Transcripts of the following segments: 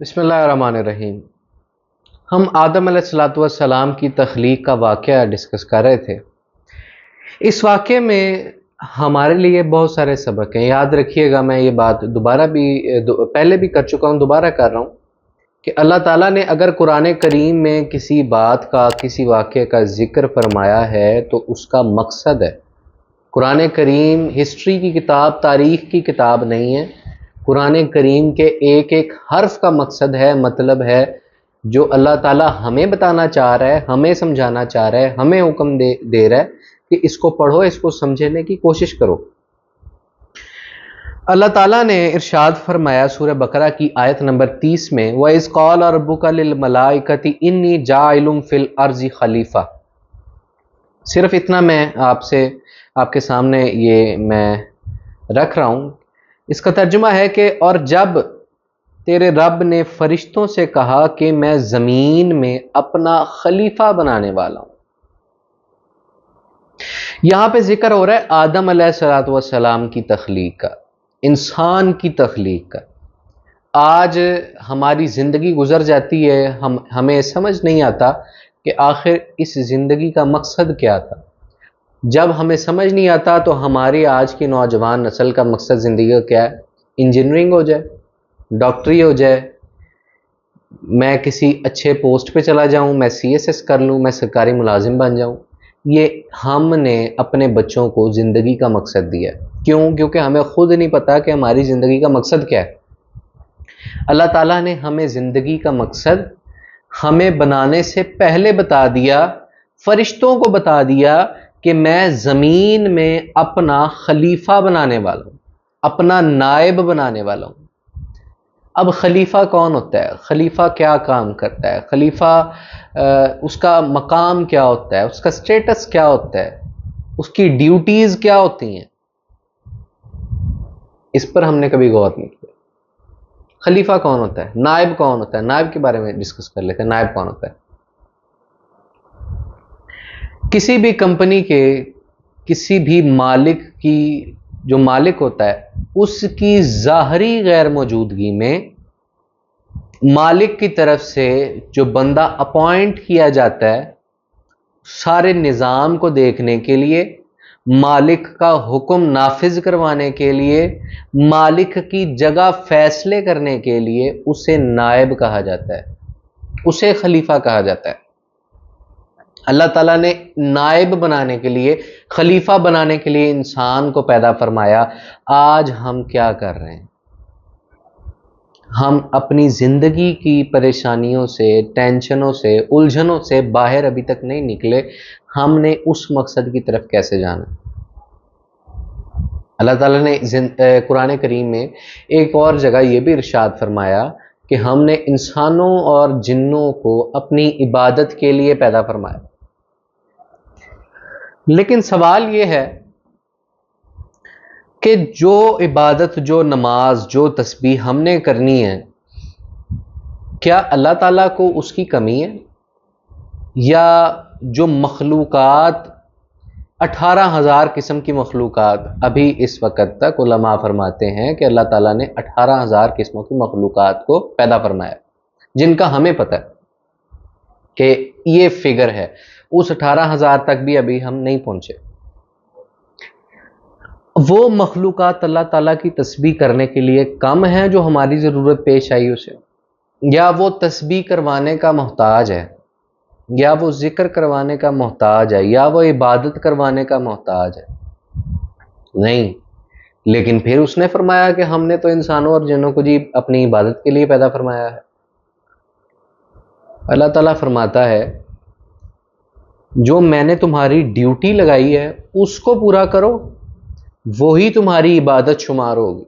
بسم اللہ الرحمن الرحیم۔ ہم آدم علیہ الصلوۃ والسلام کی تخلیق کا واقعہ ڈسکس کر رہے تھے۔ اس واقعے میں ہمارے لیے بہت سارے سبق ہیں۔ یاد رکھیے گا، میں یہ بات پہلے بھی کر چکا ہوں، دوبارہ کر رہا ہوں کہ اللہ تعالیٰ نے اگر قرآن کریم میں کسی بات کا، کسی واقعے کا ذکر فرمایا ہے تو اس کا مقصد ہے۔ قرآن کریم ہسٹری کی کتاب، تاریخ کی کتاب نہیں ہے۔ قرآن کریم کے ایک ایک حرف کا مقصد ہے، مطلب ہے، جو اللہ تعالیٰ ہمیں بتانا چاہ رہا ہے، ہمیں سمجھانا چاہ رہا ہے، ہمیں حکم دے رہا ہے کہ اس کو پڑھو، اس کو سمجھنے کی کوشش کرو۔ اللہ تعالیٰ نے ارشاد فرمایا سورہ بقرہ کی آیت نمبر 30 میں، وَإِذْ قَالَ رَبُّكَ لِلْمَلَائِكَةِ إِنِّي جَاعِلٌ فِي الْأَرْضِ خَلِيفَةً۔ صرف اتنا میں آپ کے سامنے یہ میں رکھ رہا ہوں۔ اس کا ترجمہ ہے کہ اور جب تیرے رب نے فرشتوں سے کہا کہ میں زمین میں اپنا خلیفہ بنانے والا ہوں۔ یہاں پہ ذکر ہو رہا ہے آدم علیہ الصلوۃ والسلام کی تخلیق کا، انسان کی تخلیق کا۔ آج ہماری زندگی گزر جاتی ہے، ہمیں سمجھ نہیں آتا کہ آخر اس زندگی کا مقصد کیا تھا۔ جب ہمیں سمجھ نہیں آتا تو ہماری آج کی نوجوان نسل کا مقصد زندگی کا کیا ہے؟ انجینئرنگ ہو جائے، ڈاکٹری ہو جائے، میں کسی اچھے پوسٹ پہ چلا جاؤں، میں CSS کر لوں، میں سرکاری ملازم بن جاؤں۔ یہ ہم نے اپنے بچوں کو زندگی کا مقصد دیا ہے۔ کیوں؟ کیونکہ ہمیں خود نہیں پتا کہ ہماری زندگی کا مقصد کیا ہے۔ اللہ تعالیٰ نے ہمیں زندگی کا مقصد ہمیں بنانے سے پہلے بتا دیا، فرشتوں کو بتا دیا کہ میں زمین میں اپنا خلیفہ بنانے والا ہوں، اپنا نائب بنانے والا ہوں۔ اب خلیفہ کون ہوتا ہے؟ خلیفہ کیا کام کرتا ہے؟ خلیفہ اس کا مقام کیا ہوتا ہے؟ اس کا سٹیٹس کیا ہوتا ہے؟ اس کی ڈیوٹیز کیا ہوتی ہیں؟ اس پر ہم نے کبھی غور نہیں کیا۔ خلیفہ کون ہوتا ہے؟ نائب کون ہوتا ہے؟ نائب کے بارے میں ڈسکس کر لیتے ہیں۔ نائب کون ہوتا ہے؟ کسی بھی کمپنی کے کسی بھی مالک کی جو مالک ہوتا ہے، اس کی ظاہری غیر موجودگی میں مالک کی طرف سے جو بندہ اپوائنٹ کیا جاتا ہے سارے نظام کو دیکھنے کے لیے، مالک کا حکم نافذ کروانے کے لیے، مالک کی جگہ فیصلے کرنے کے لیے، اسے نائب کہا جاتا ہے، اسے خلیفہ کہا جاتا ہے۔ اللہ تعالیٰ نے نائب بنانے کے لیے، خلیفہ بنانے کے لیے انسان کو پیدا فرمایا۔ آج ہم کیا کر رہے ہیں؟ ہم اپنی زندگی کی پریشانیوں سے، ٹینشنوں سے، الجھنوں سے باہر ابھی تک نہیں نکلے۔ ہم نے اس مقصد کی طرف کیسے جانا؟ اللہ تعالیٰ نے قرآن کریم میں ایک اور جگہ یہ بھی ارشاد فرمایا کہ ہم نے انسانوں اور جنوں کو اپنی عبادت کے لیے پیدا فرمایا۔ لیکن سوال یہ ہے کہ جو عبادت، جو نماز، جو تسبیح ہم نے کرنی ہے، کیا اللہ تعالیٰ کو اس کی کمی ہے؟ یا جو مخلوقات 18,000 قسم کی مخلوقات ابھی اس وقت تک علماء فرماتے ہیں کہ اللہ تعالیٰ نے 18,000 قسموں کی مخلوقات کو پیدا فرمایا، جن کا ہمیں پتہ ہے کہ یہ فگر ہے، اس 18,000 تک بھی ابھی ہم نہیں پہنچے۔ وہ مخلوقات اللہ تعالیٰ کی تسبیح کرنے کے لیے کم ہیں جو ہماری ضرورت پیش آئی اسے، یا وہ تسبیح کروانے کا محتاج ہے، یا وہ ذکر کروانے کا محتاج ہے، یا وہ عبادت کروانے کا محتاج ہے؟ نہیں۔ لیکن پھر اس نے فرمایا کہ ہم نے تو انسانوں اور جنوں کو جی اپنی عبادت کے لیے پیدا فرمایا ہے۔ اللہ تعالیٰ فرماتا ہے جو میں نے تمہاری ڈیوٹی لگائی ہے اس کو پورا کرو، وہی تمہاری عبادت شمار ہوگی۔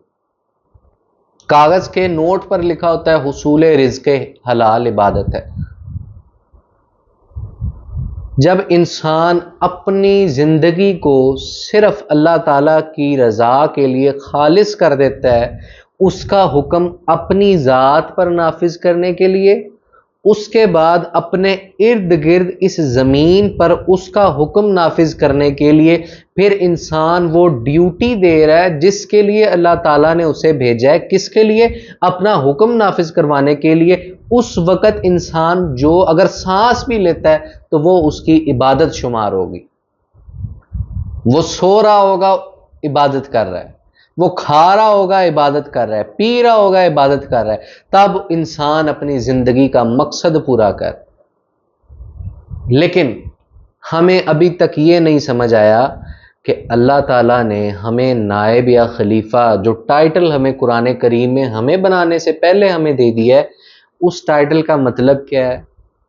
کاغذ کے نوٹ پر لکھا ہوتا ہے حصول رزق حلال عبادت ہے۔ جب انسان اپنی زندگی کو صرف اللہ تعالیٰ کی رضا کے لیے خالص کر دیتا ہے، اس کا حکم اپنی ذات پر نافذ کرنے کے لیے، اس کے بعد اپنے ارد گرد اس زمین پر اس کا حکم نافذ کرنے کے لیے پھر انسان وہ ڈیوٹی دے رہا ہے جس کے لیے اللہ تعالیٰ نے اسے بھیجا ہے. کس کے لیے؟ اپنا حکم نافذ کروانے کے لیے. اس وقت انسان جو اگر سانس بھی لیتا ہے تو وہ اس کی عبادت شمار ہوگی. وہ سو رہا ہوگا عبادت کر رہا ہے، وہ کھا رہا ہوگا عبادت کر رہا ہے، پی رہا ہوگا عبادت کر رہا ہے. تب انسان اپنی زندگی کا مقصد پورا کر. لیکن ہمیں ابھی تک یہ نہیں سمجھ آیا کہ اللہ تعالیٰ نے ہمیں نائب یا خلیفہ جو ٹائٹل ہمیں قرآن کریم میں ہمیں بنانے سے پہلے ہمیں دے دیا ہے، اس ٹائٹل کا مطلب کیا ہے،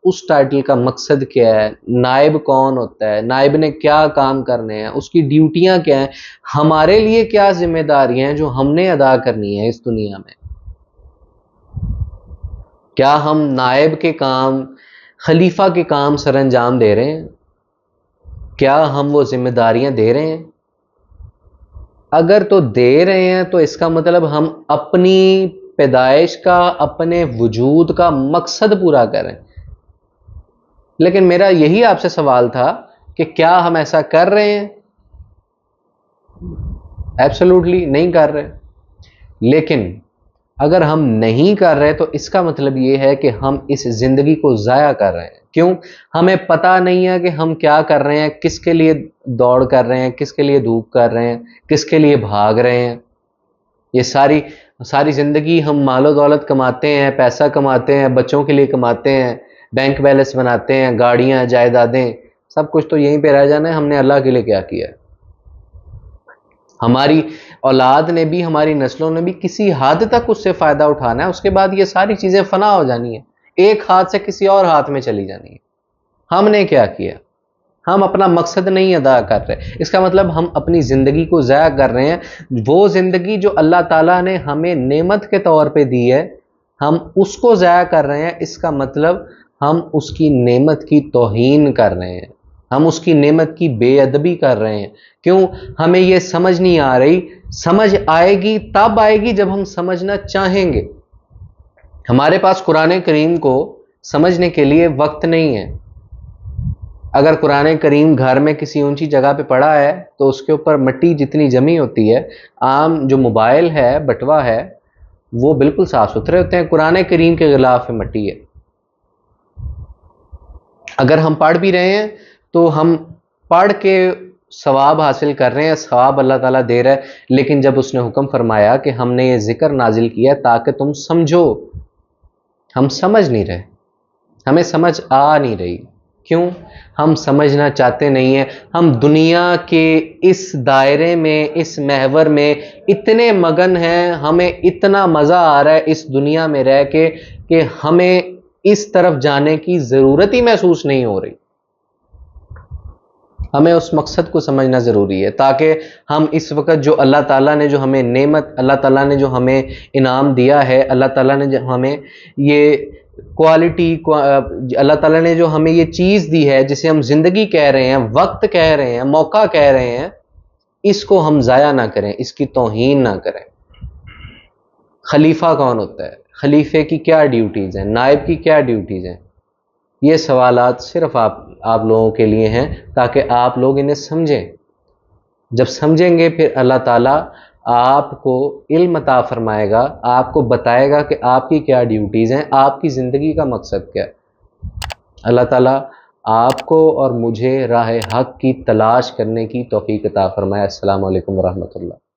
اس ٹائٹل کا مقصد کیا ہے، نائب کون ہوتا ہے، نائب نے کیا کام کرنے ہیں، اس کی ڈیوٹیاں کیا ہیں، ہمارے لیے کیا ذمہ داریاں ہیں جو ہم نے ادا کرنی ہے اس دنیا میں. کیا ہم نائب کے کام، خلیفہ کے کام سر انجام دے رہے ہیں؟ کیا ہم وہ ذمہ داریاں دے رہے ہیں؟ اگر تو دے رہے ہیں تو اس کا مطلب ہم اپنی پیدائش کا، اپنے وجود کا مقصد پورا کریں. لیکن میرا یہی آپ سے سوال تھا کہ کیا ہم ایسا کر رہے ہیں؟ ایبسولوٹلی نہیں کر رہے. لیکن اگر ہم نہیں کر رہے تو اس کا مطلب یہ ہے کہ ہم اس زندگی کو ضائع کر رہے ہیں. کیوں؟ ہمیں پتہ نہیں ہے کہ ہم کیا کر رہے ہیں، کس کے لیے دوڑ کر رہے ہیں، کس کے لیے دھوپ کر رہے ہیں، کس کے لیے بھاگ رہے ہیں. یہ ساری زندگی ہم مال و دولت کماتے ہیں، پیسہ کماتے ہیں، بچوں کے لیے کماتے ہیں، بینک بیلنس بناتے ہیں، گاڑیاں، جائیدادیں، سب کچھ تو یہیں پہ رہ جانا ہے. ہم نے اللہ کے لیے کیا کیا ہے؟ ہماری اولاد نے بھی، ہماری نسلوں نے بھی کسی حد تک اس سے فائدہ اٹھانا ہے. اس کے بعد یہ ساری چیزیں فنا ہو جانی ہیں، ایک ہاتھ سے کسی اور ہاتھ میں چلی جانی ہے. ہم نے کیا کیا؟ ہم اپنا مقصد نہیں ادا کر رہے. اس کا مطلب ہم اپنی زندگی کو ضائع کر رہے ہیں. وہ زندگی جو اللہ تعالیٰ نے ہمیں نعمت کے طور پہ دی ہے، ہم اس کو ضائع کر رہے ہیں. اس کا مطلب ہم اس کی نعمت کی توہین کر رہے ہیں، ہم اس کی نعمت کی بے ادبی کر رہے ہیں. کیوں؟ ہمیں یہ سمجھ نہیں آ رہی. سمجھ آئے گی تب آئے گی جب ہم سمجھنا چاہیں گے. ہمارے پاس قرآن کریم کو سمجھنے کے لیے وقت نہیں ہے. اگر قرآن کریم گھر میں کسی اونچی جگہ پہ پڑا ہے تو اس کے اوپر مٹی جتنی جمی ہوتی ہے، عام جو موبائل ہے، بٹوا ہے، وہ بالکل صاف ستھرے ہوتے ہیں. قرآن کریم کے غلاف میں مٹی ہے. اگر ہم پڑھ بھی رہے ہیں تو ہم پڑھ کے ثواب حاصل کر رہے ہیں، ثواب اللہ تعالیٰ دے رہا ہے. لیکن جب اس نے حکم فرمایا کہ ہم نے یہ ذکر نازل کیا تاکہ تم سمجھو، ہم سمجھ نہیں رہے، ہمیں سمجھ آ نہیں رہی. کیوں؟ ہم سمجھنا چاہتے نہیں ہیں. ہم دنیا کے اس دائرے میں، اس محور میں اتنے مگن ہیں، ہمیں اتنا مزہ آ رہا ہے اس دنیا میں رہ کے کہ ہمیں اس طرف جانے کی ضرورت ہی محسوس نہیں ہو رہی. ہمیں اس مقصد کو سمجھنا ضروری ہے تاکہ ہم اس وقت جو اللہ تعالیٰ نے جو ہمیں نعمت، اللہ تعالیٰ نے جو ہمیں انعام دیا ہے، اللہ تعالیٰ نے جو ہمیں یہ کوالٹی، اللہ تعالیٰ نے جو ہمیں یہ چیز دی ہے جسے ہم زندگی کہہ رہے ہیں، وقت کہہ رہے ہیں، موقع کہہ رہے ہیں، اس کو ہم ضائع نہ کریں، اس کی توہین نہ کریں. خلیفہ کون ہوتا ہے؟ خلیفے کی کیا ڈیوٹیز ہیں؟ نائب کی کیا ڈیوٹیز ہیں؟ یہ سوالات صرف آپ لوگوں کے لیے ہیں تاکہ آپ لوگ انہیں سمجھیں. جب سمجھیں گے پھر اللہ تعالیٰ آپ کو علم عطا فرمائے گا، آپ کو بتائے گا کہ آپ کی کیا ڈیوٹیز ہیں، آپ کی زندگی کا مقصد کیا ہے. اللہ تعالیٰ آپ کو اور مجھے راہ حق کی تلاش کرنے کی توفیق عطا فرمائے. السلام علیکم ورحمۃ اللہ.